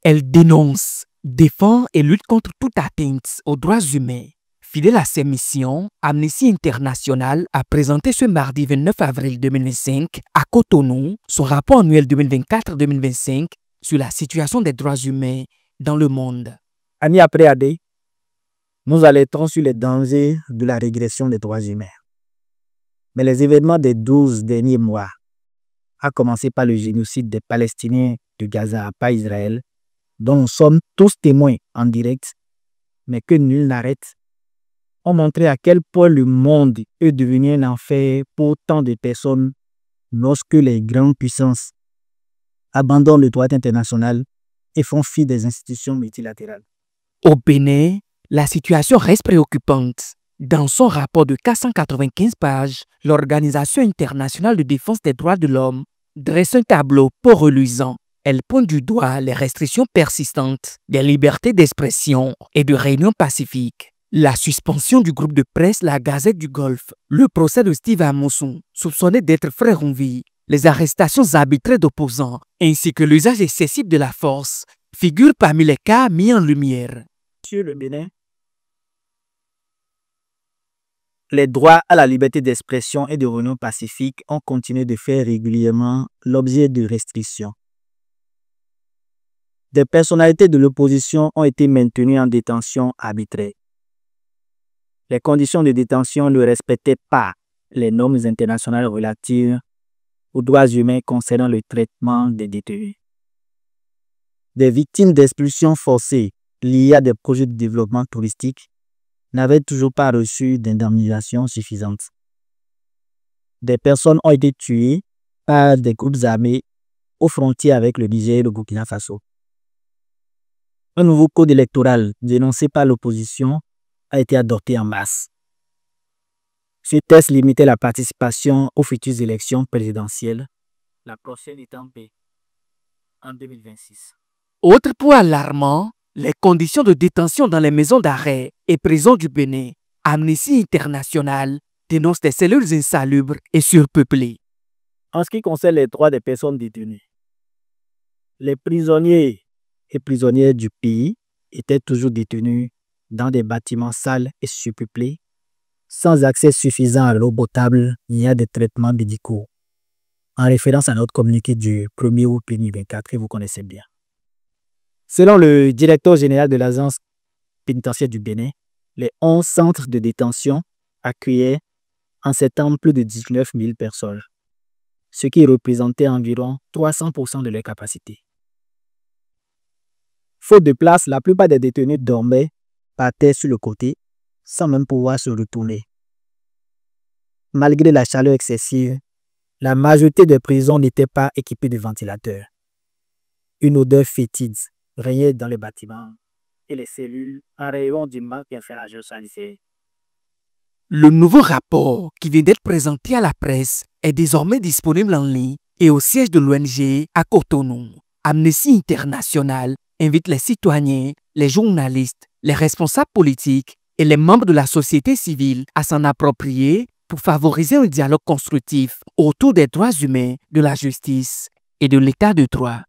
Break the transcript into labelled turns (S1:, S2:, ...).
S1: Elle dénonce, défend et lutte contre toute atteinte aux droits humains. Fidèle à ses missions, Amnesty International a présenté ce mardi 29 avril 2025 à Cotonou son rapport annuel 2024-2025 sur la situation des droits humains dans le monde.
S2: Année après année, nous alertons sur les dangers de la régression des droits humains. Mais les événements des 12 derniers mois, à commencer par le génocide des Palestiniens de Gaza par Israël, dont nous sommes tous témoins en direct, mais que nul n'arrête, ont montré à quel point le monde est devenu un enfer pour tant de personnes lorsque les grandes puissances abandonnent le droit international et font fi des institutions multilatérales.
S1: Au Bénin, la situation reste préoccupante. Dans son rapport de 495 pages, l'Organisation internationale de défense des droits de l'homme dresse un tableau peu reluisant. Elle pointe du doigt les restrictions persistantes des libertés d'expression et de réunion pacifique. La suspension du groupe de presse La Gazette du Golfe, le procès de Steve Amousson, soupçonné d'être frère en vie, les arrestations arbitraires d'opposants, ainsi que l'usage excessif de la force, figurent parmi les cas mis en lumière.
S2: Sur le Bénin, les droits à la liberté d'expression et de réunion pacifique ont continué de faire régulièrement l'objet de restrictions. Des personnalités de l'opposition ont été maintenues en détention arbitraire. Les conditions de détention ne respectaient pas les normes internationales relatives aux droits humains concernant le traitement des détenus. Des victimes d'expulsions forcées liées à des projets de développement touristique n'avaient toujours pas reçu d'indemnisation suffisante. Des personnes ont été tuées par des groupes armés aux frontières avec le Niger et le Burkina Faso. Un nouveau code électoral dénoncé par l'opposition a été adopté en masse. Ce texte limitait la participation aux futures élections présidentielles, la prochaine étant en 2026.
S1: Autre point alarmant, les conditions de détention dans les maisons d'arrêt et prisons du Bénin. Amnesty International dénonce des cellules insalubres et surpeuplées.
S2: En ce qui concerne les droits des personnes détenues, les prisonniers et prisonnières du pays étaient toujours détenus dans des bâtiments sales et surpeuplés, sans accès suffisant à l'eau potable ni à des traitements médicaux, en référence à notre communiqué du 1er août 2024 que vous connaissez bien. Selon le directeur général de l'agence pénitentiaire du Bénin, les 11 centres de détention accueillaient en septembre plus de 19 000 personnes, ce qui représentait environ 300% de leur capacité. Faute de place, la plupart des détenus dormaient par terre sur le côté, sans même pouvoir se retourner. Malgré la chaleur excessive, la majorité des prisons n'étaient pas équipées de ventilateurs. Une odeur fétide régnait dans les bâtiments et les cellules en rayon du manque d'infrastructures sanitaires.
S1: Le nouveau rapport qui vient d'être présenté à la presse est désormais disponible en ligne et au siège de l'ONG à Cotonou. Amnesty International invite les citoyens, les journalistes, les responsables politiques et les membres de la société civile à s'en approprier pour favoriser un dialogue constructif autour des droits humains, de la justice et de l'état de droit.